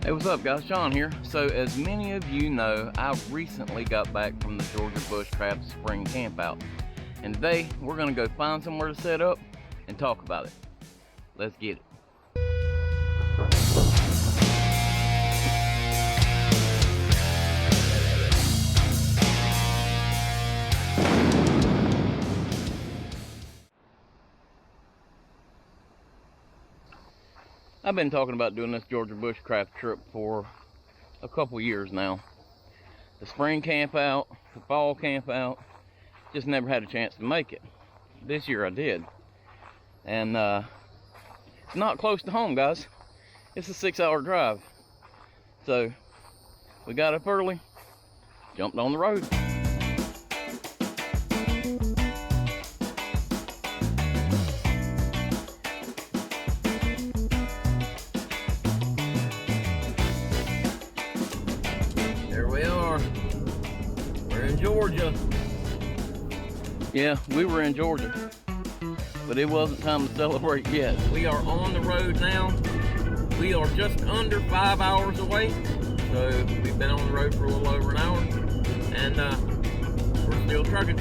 Hey, what's up guys? Sean here. So as many of you know, I recently got back from the Georgia Bushcraft Spring Campout. And today we're gonna go find somewhere to set up and talk about it. Let's get it. I've been talking about doing this Georgia Bushcraft trip for a couple years now. The spring camp out, the fall camp out, just never had a chance to make it. This year I did. And it's not close to home, guys. It's a 6-hour drive. So we got up early, jumped on the road. Georgia. Yeah, we were in Georgia, but it wasn't time to celebrate yet. We are on the road now. We are just under 5 hours away, so we've been on the road for a little over an hour, and we're still trucking.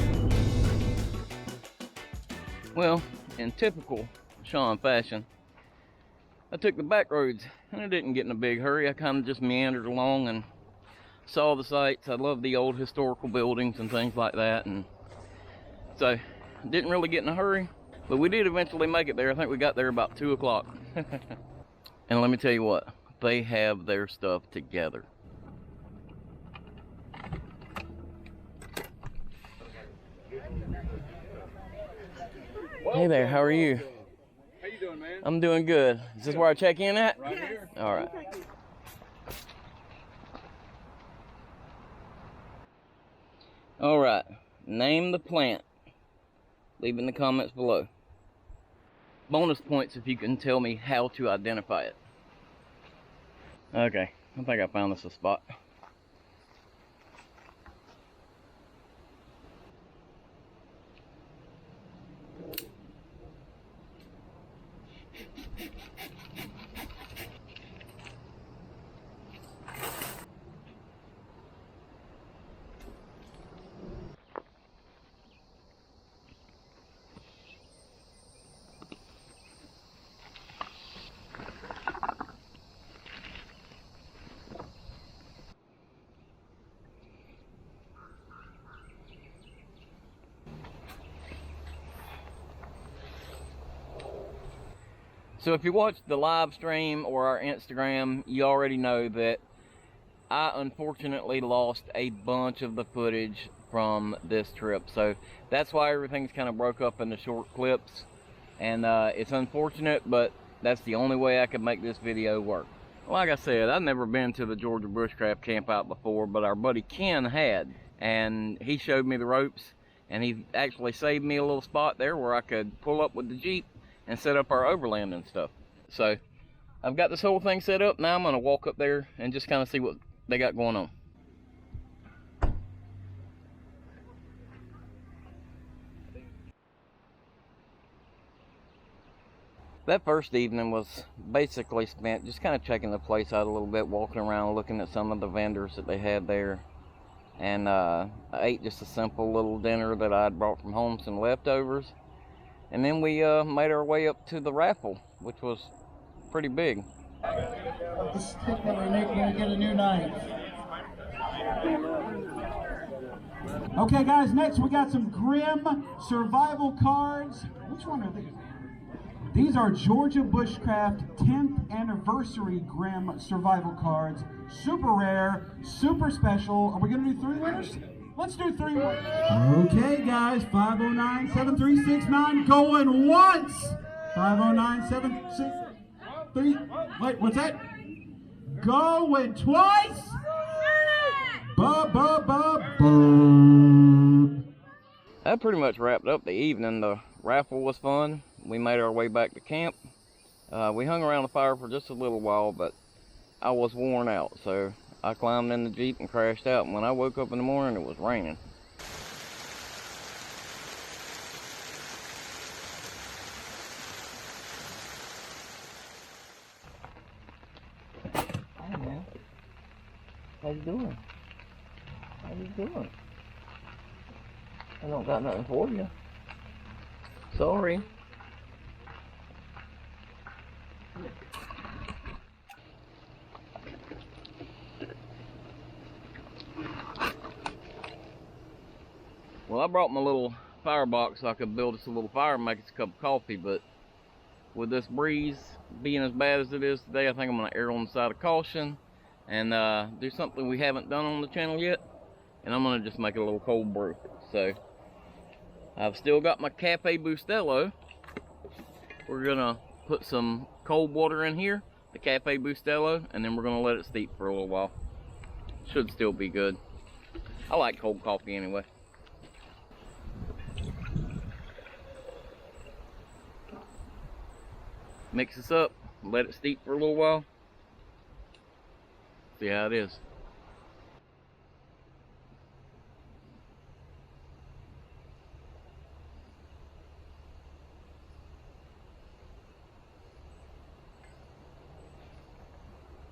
Well, in typical Sean fashion, I took the back roads, and I didn't get in a big hurry. I kind of just meandered along and saw the sights. I love the old historical buildings and things like that, and so didn't really get in a hurry, but we did eventually make it there. I think we got there about 2 o'clock. And let me tell you what, they have their stuff together. Hey there, how are you? How you doing, man? I'm doing good. Is this where I check in at? Right here. All right. All right, name the plant. Leave in the comments below. Bonus points if you can tell me how to identify it. Okay, I think I found this a spot. So if you watched the live stream or our Instagram, you already know that I unfortunately lost a bunch of the footage from this trip. So that's why everything's kind of broke up into short clips. And it's unfortunate, but that's the only way I could make this video work. Like I said, I've never been to the Georgia Bushcraft Campout before, but our buddy Ken had. And he showed me the ropes, and he actually saved me a little spot there where I could pull up with the Jeep and set up our overland and stuff. So I've got this whole thing set up. Now I'm gonna walk up there and just kind of see what they got going on. That first evening was basically spent just kind of checking the place out a little bit, walking around, looking at some of the vendors that they had there. And I ate just a simple little dinner that I had brought from home, some leftovers. And then we made our way up to the raffle, which was pretty big. The stick that we make when we get a new knife. Okay guys, next we got some Grimm survival cards. Which one are these? These are Georgia Bushcraft 10th anniversary Grimm survival cards. Super rare, super special. Are we gonna do 3 winners? Let's do 3 winners. Okay guys, 509-7369 going once. 509-763. Wait, what's that? Going twice. Boom. That pretty much wrapped up the evening. The raffle was fun. We made our way back to camp. We hung around the fire for just a little while, but I was worn out, so I climbed in the Jeep and crashed out. And when I woke up in the morning, it was raining. Hey, man. How you doing? How you doing? I don't got nothing for you. Sorry. Well, I brought my little firebox so I could build us a little fire and make us a cup of coffee, but with this breeze being as bad as it is today, I think I'm going to err on the side of caution and do something we haven't done on the channel yet, and I'm going to just make it a little cold brew. So I've still got my Cafe Bustelo. We're going to put some cold water in here, the Cafe Bustelo, and then we're going to let it steep for a little while. Should still be good. I like cold coffee anyway. Mix this up, let it steep for a little while. See how it is.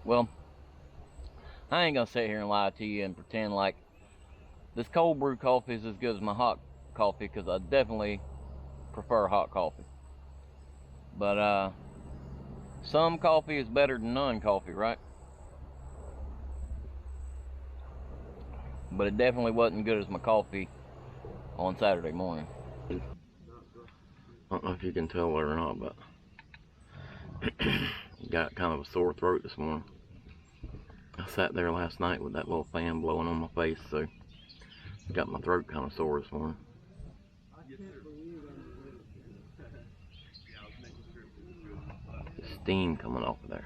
Well, I ain't gonna sit here and lie to you and pretend like this cold brew coffee is as good as my hot coffee, because I definitely prefer hot coffee. But some coffee is better than none coffee, right? But it definitely wasn't good as my coffee on Saturday morning. I don't know if you can tell or not, but got kind of a sore throat this morning. I sat there last night with that little fan blowing on my face, so got my throat kind of sore this morning. Steam coming off of there.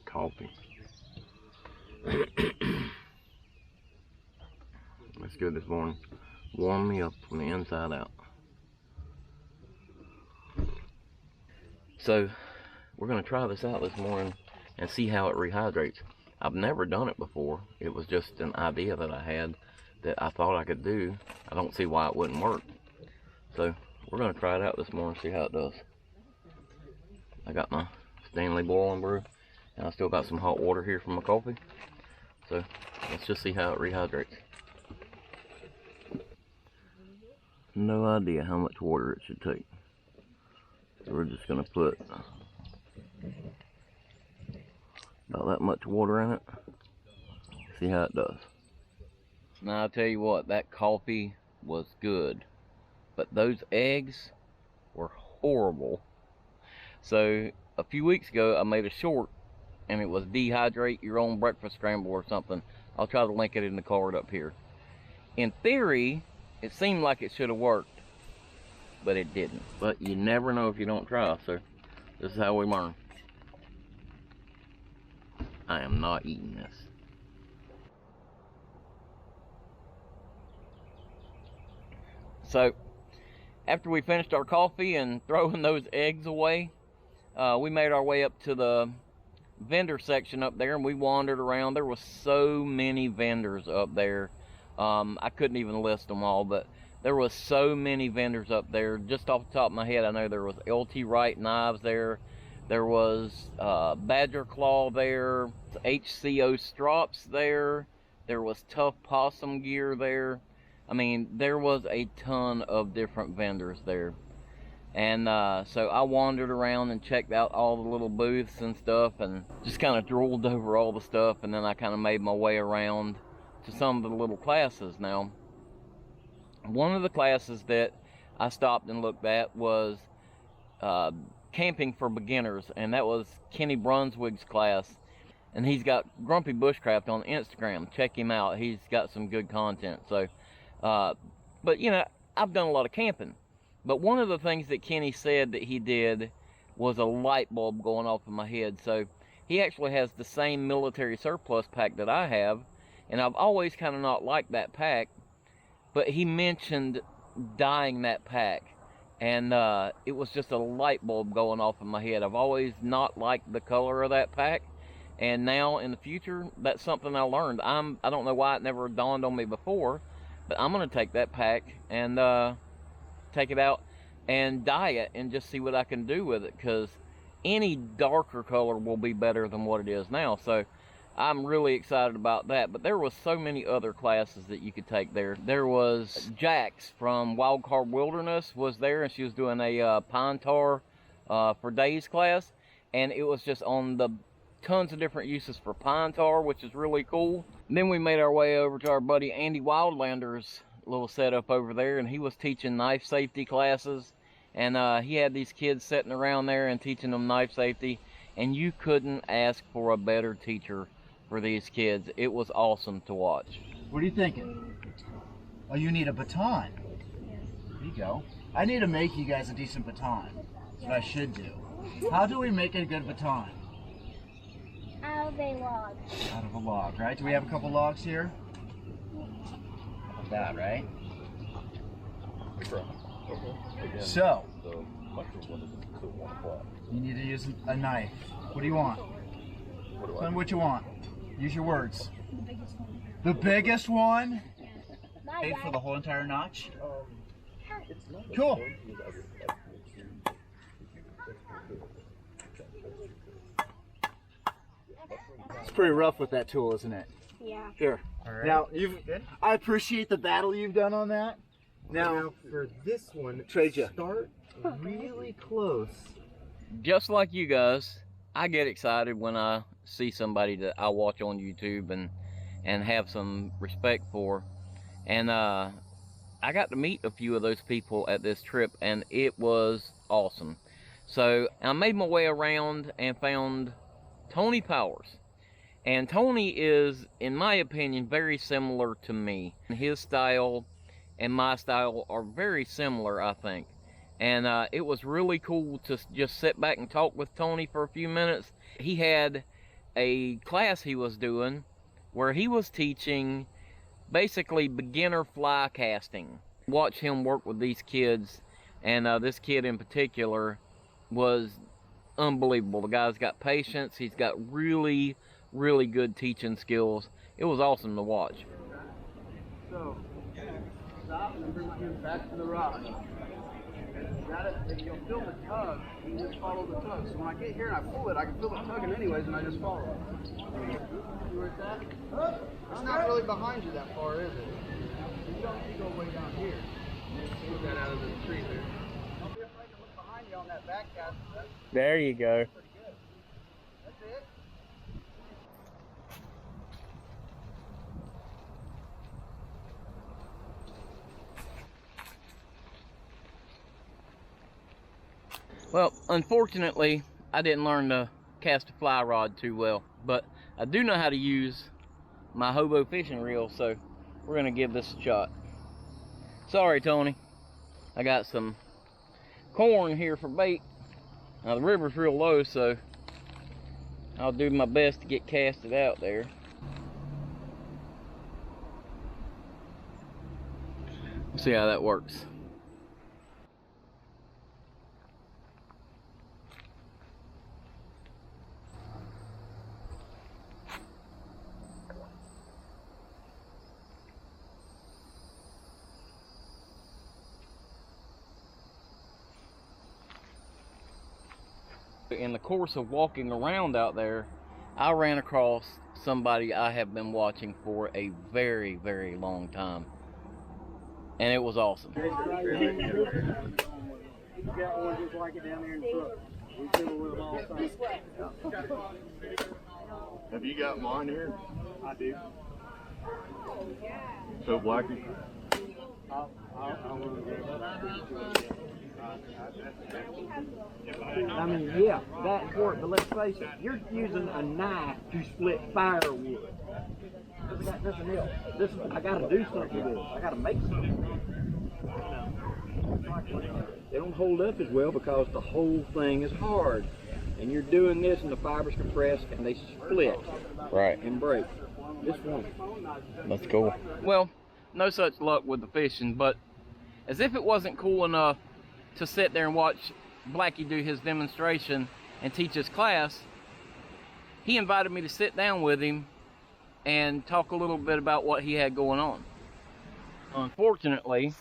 Coffee. That's good this morning. Warm me up from the inside out. So we're going to try this out this morning and see how it rehydrates. I've never done it before. It was just an idea that I had that I thought I could do. I don't see why it wouldn't work. So we're going to try it out this morning, see how it does. I got my Stanley boiling brew, and I still got some hot water here from my coffee. So let's just see how it rehydrates. No idea how much water it should take. So we're just going to put about that much water in it. See how it does. Now I'll tell you what, that coffee was good, but those eggs were horrible. So a few weeks ago I made a short, and it was dehydrate your own breakfast scramble or something. I'll try to link it in the card up here. In theory, it seemed like it should have worked, but it didn't. But you never know if you don't try, so this is how we learn. I am not eating this. So, after we finished our coffee and throwing those eggs away, we made our way up to the vendor section up there, and we wandered around. There was so many vendors up there. I couldn't even list them all, but there was so many vendors up there. Just off the top of my head, I know there was LT Wright knives there. There was Badger Claw there, HCO strops there. There was Tough Possum gear there. I mean, there was a ton of different vendors there. And so I wandered around and checked out all the little booths and stuff, and just kind of drooled over all the stuff, and then I kind of made my way around to some of the little classes. Now, one of the classes that I stopped and looked at was camping for beginners, and that was Kenny Brunswick's class, and he's got Grumpy Bushcraft on Instagram. Check him out, he's got some good content. So but you know, I've done a lot of camping, but one of the things that Kenny said that he did was a light bulb going off in my head. So he actually has the same military surplus pack that I have, and I've always kind of not liked that pack, but he mentioned dyeing that pack, and it was just a light bulb going off in my head. I've always not liked the color of that pack, and now in the future, that's something I learned. I don't know why it never dawned on me before, But I'm gonna take that pack and take it out and dye it and just see what I can do with it, because any darker color will be better than what it is now. So I'm really excited about that. But there was so many other classes that you could take there. There was Jax from Wild Card Wilderness was there, and she was doing a pine tar for days class, and it was just on the tons of different uses for pine tar, which is really cool. And then we made our way over to our buddy Andy Wildlander's little setup over there, and he was teaching knife safety classes, and he had these kids sitting around there and teaching them knife safety, and you couldn't ask for a better teacher for these kids. It was awesome to watch. What are you thinking? Oh, you need a baton. There you go. I need to make you guys a decent baton. That's what I should do. How do we make a good baton? Out of a log. Out of a log, right? Do we have a couple logs here? How about that, right? So, you need to use a knife. What do you want? Tell me what you want. Use your words. The biggest one. The biggest one? My Paid for dad. the whole entire notch? Cool. It's pretty rough with that tool, isn't it? Yeah. Here. Alright. Now, I appreciate the battle you've done on that. Now for this one, Trade ya. start really close. Just like you guys, I get excited when I see somebody that I watch on YouTube and have some respect for. And I got to meet a few of those people at this trip, and it was awesome. So I made my way around and found Tony Powers. And Tony is, in my opinion, very similar to me. His style and my style are very similar, I think. And it was really cool to just sit back and talk with Tony for a few minutes. He had a class he was doing where he was teaching basically beginner fly casting. Watch him work with these kids, and this kid in particular was unbelievable. The guy's got patience. He's got really good teaching skills. It was awesome to watch. So, stop and bring my hand back to the rod. Got it? If you'll feel the tug, you just follow the tug. So when I get here and I pull it, I can feel it tugging anyways, and I just follow it. See where it's at? It's not really behind you that far, is it? You don't need to go way down here. Move that out of the tree there. Don't be afraid to look behind you on that back cast. There you go. Pretty good. That's it. Well, unfortunately, I didn't learn to cast a fly rod too well, but I do know how to use my hobo fishing reel, so we're gonna give this a shot. Sorry, Tony. I got some corn here for bait. Now the river's real low, so I'll do my best to get casted out there. We'll see how that works. In the course of walking around out there, I ran across somebody I have been watching for a very long time, and it was awesome. Have you got mine here? I do. So Blackie? I mean, yeah, that's important, but let's face it, you're using a knife to split firewood. I got nothing else. I gotta do something with this. I gotta make something. They don't hold up as well because the whole thing is hard. And you're doing this and the fibers compress and they split. Right. And break. This one. That's cool. Well, no such luck with the fishing, but as if it wasn't cool enough to sit there and watch Blackie do his demonstration and teach his class, he invited me to sit down with him and talk a little bit about what he had going on. Unfortunately,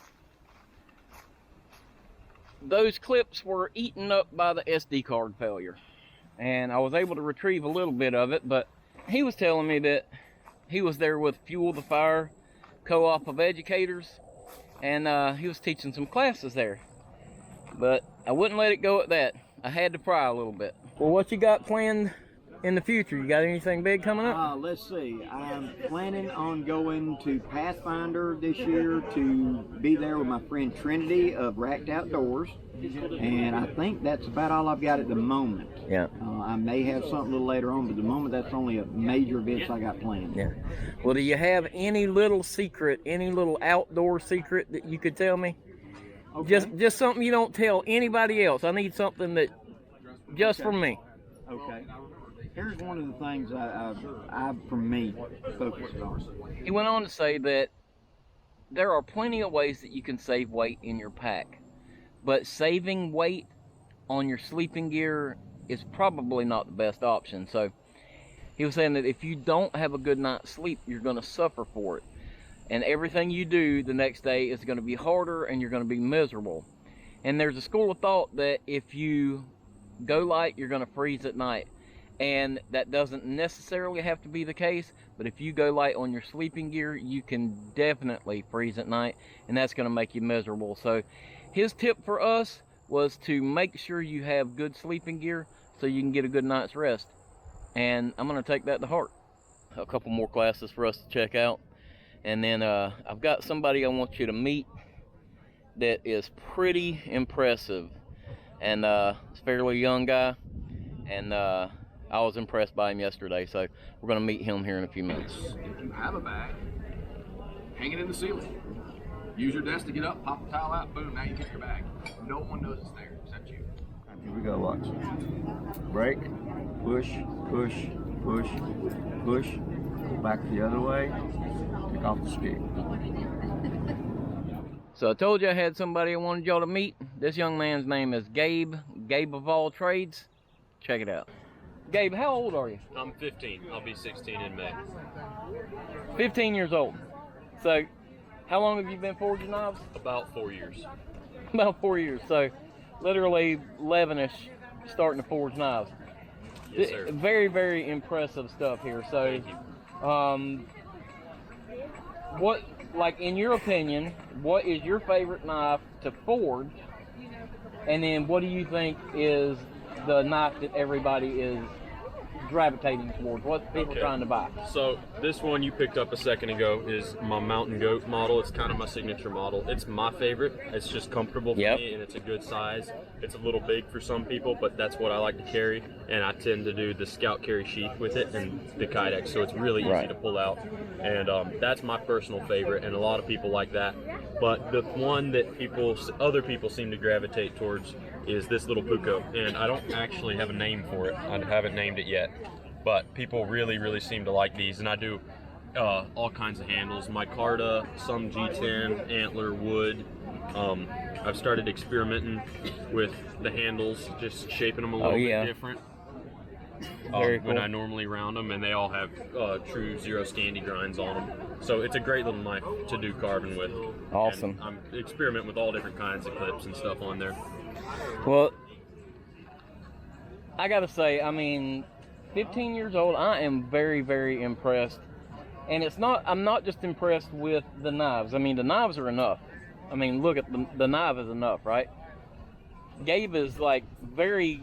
those clips were eaten up by the SD card failure, and I was able to retrieve a little bit of it, but he was telling me that he was there with Fuel the Fire Co-op of Educators, and he was teaching some classes there, but I wouldn't let it go at that. I had to pry a little bit. Well, what you got planned in the future? You got anything big coming up? Let's see. I'm planning on going to Pathfinder this year to be there with my friend Trinity of Racked Outdoors, and I think that's about all I've got at the moment. Yeah. I may have something a little later on, but at the moment that's only a major events I got planned. Yeah. Well, do you have any little secret, any little outdoor secret that you could tell me? Okay. Just something you don't tell anybody else. I need something that just for me. Okay. Here's one of the things I for me, focused on. He went on to say that there are plenty of ways that you can save weight in your pack, but saving weight on your sleeping gear is probably not the best option. So he was saying that if you don't have a good night's sleep, you're going to suffer for it. And everything you do the next day is going to be harder and you're going to be miserable. And there's a school of thought that if you go light, you're going to freeze at night. And that doesn't necessarily have to be the case, but if you go light on your sleeping gear, you can definitely freeze at night, and that's going to make you miserable. So his tip for us was to make sure you have good sleeping gear so you can get a good night's rest. And I'm going to take that to heart. A couple more classes for us to check out. And then I've got somebody I want you to meet that is pretty impressive. And it's a fairly young guy. And I was impressed by him yesterday, so we're going to meet him here in a few minutes. If you have a bag, hang it in the ceiling. Use your desk to get up, pop the towel out, boom, now you get your bag. No one knows it's there except you. Here we go, watch. Break, push, push, push, push, go back the other way, take off the stick. So I told you I had somebody I wanted y'all to meet. This young man's name is Gabe of all trades. Check it out. Gabe, how old are you? I'm 15. I'll be 16 in May. 15 years old. So how long have you been forging knives? About 4 years. About 4 years. So literally 11ish starting to forge knives. Yes, sir. Very, very impressive stuff here. So Thank you. what, like in your opinion, what is your favorite knife to forge? And then what do you think is the knife that everybody is gravitating towards? What people Okay. trying to buy? So this one you picked up a second ago is my Mountain Goat model. It's kind of my signature model. It's my favorite. It's just comfortable for Yep. me, and it's a good size. It's a little big for some people, but that's what I like to carry. And I tend to do the Scout carry sheath with it and the Kydex, so it's really easy Right. to pull out. And that's my personal favorite, and a lot of people like that. But the one that other people seem to gravitate towards is this little Puko, and I don't actually have a name for it. I haven't named it yet. But people really, really seem to like these, and I do all kinds of handles. Micarta, some G10, antler, wood. I've started experimenting with the handles, just shaping them a little bit different Very cool. when I normally round them, and they all have true zero Scandi grinds on them. So it's a great little knife to do carving with. Awesome. And I'm experimenting with all different kinds of clips and stuff on there. Well, I gotta say, I mean, 15 years old, I am very, very impressed. And I'm not just impressed with the knives. I mean, the knives are enough. I mean, look at the knife is enough, right? Gabe is like very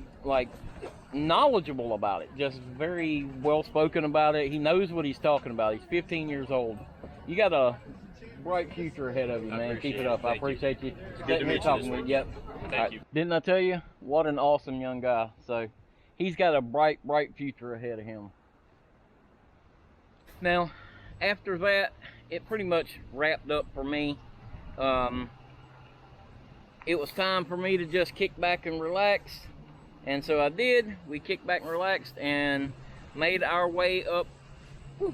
knowledgeable about it, just very well spoken about it. He knows what he's talking about. He's 15 years old. You got a bright future ahead of you, man. Keep it up. I appreciate you. Good to meet you talking this with week. Yep. Thank you. Didn't I tell you? What an awesome young guy. So he's got a bright future ahead of him. Now, after that, it pretty much wrapped up for me. It was time for me to just kick back and relax. And so I did. We kicked back and relaxed and made our way up to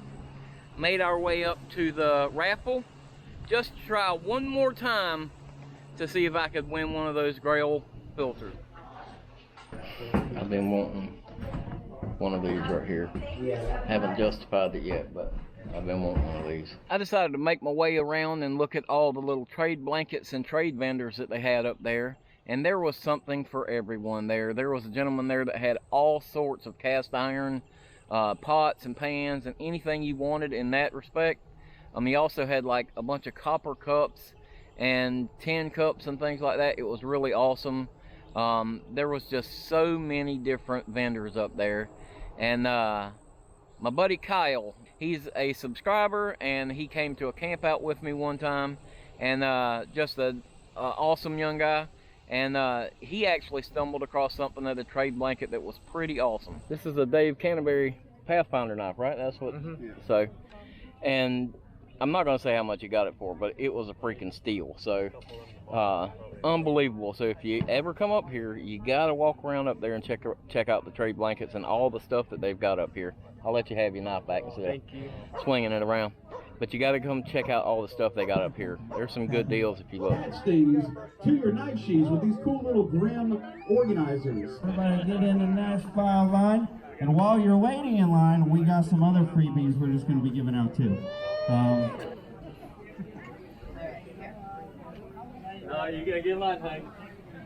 the raffle just to try one more time to see if I could win one of those Grail filters. I've been wanting one of these right here. Haven't justified it yet, but I've been wanting one of these. I decided to make my way around and look at all the little trade blankets and trade vendors that they had up there. And there was something for everyone there. There was a gentleman there that had all sorts of cast iron pots and pans and anything you wanted in that respect. He also had like a bunch of copper cups and tin cups and things like that. It was really awesome. There was just so many different vendors up there. And my buddy Kyle, he's a subscriber, and he came to a camp out with me one time, and just an awesome young guy. And he actually stumbled across something at a trade blanket that was pretty awesome. This is a Dave Canterbury Pathfinder knife, right? That's what. Yeah. So, and I'm not gonna say how much you got it for, but it was a freaking steal. So, unbelievable. So if you ever come up here, you gotta walk around up there and check out the trade blankets and all the stuff that they've got up here. I'll let you have your knife back instead of swinging it around. But you gotta come check out all the stuff they got up here. There's some good deals if you look. Attach things to your knife sheaths with these cool little Grimm organizers. Everybody get in a nice file line. And while you're waiting in line, we got some other freebies we're just going to be giving out too. No, you gotta get in line, Hank.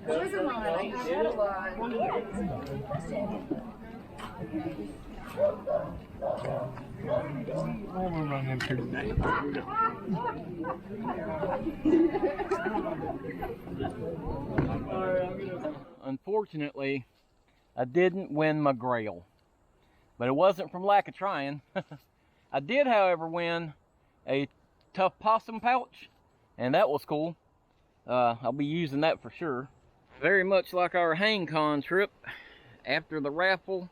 There's a line. I had a line. Unfortunately, I didn't win my grail, but it wasn't from lack of trying. I did, however, win a tough possum pouch, and that was cool. I'll be using that for sure. Very much like our HangCon trip, after the raffle,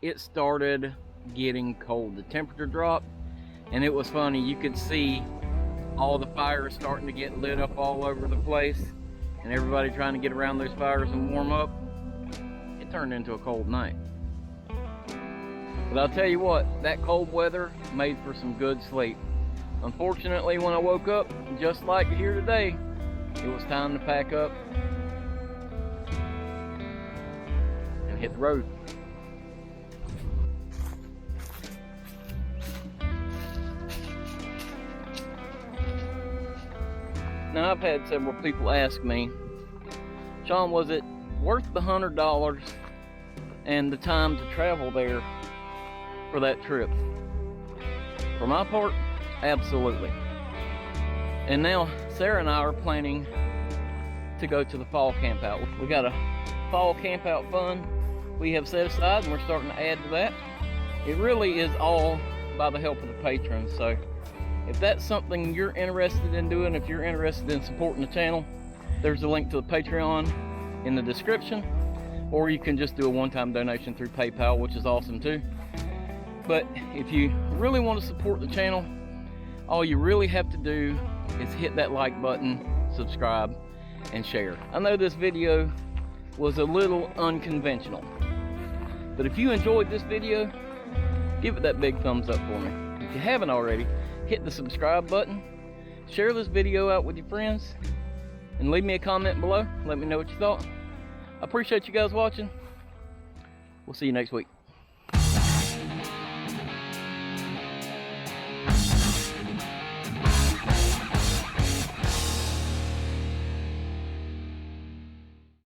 it started getting cold. The temperature dropped, and it was funny. You could see all the fires starting to get lit up all over the place, and everybody trying to get around those fires and warm up. It turned into a cold night. But I'll tell you what, that cold weather made for some good sleep. Unfortunately, when I woke up, just like here today, it was time to pack up and hit the road. Now, I've had several people ask me, Sean, was it worth the $100 and the time to travel there for that trip? For my part, absolutely. And now Sarah and I are planning to go to the fall campout. We got a fall campout fund we have set aside, and we're starting to add to that. It really is all by the help of the patrons. So if that's something you're interested in doing, if you're interested in supporting the channel, there's a link to the Patreon in the description, or you can just do a one-time donation through PayPal, which is awesome too. But if you really want to support the channel, all you really have to do is hit that like button, subscribe, and share. I know this video was a little unconventional, but if you enjoyed this video, give it that big thumbs up for me. If you haven't already, hit the subscribe button, share this video out with your friends, and leave me a comment below. Let me know what you thought. I appreciate you guys watching. We'll see you next week.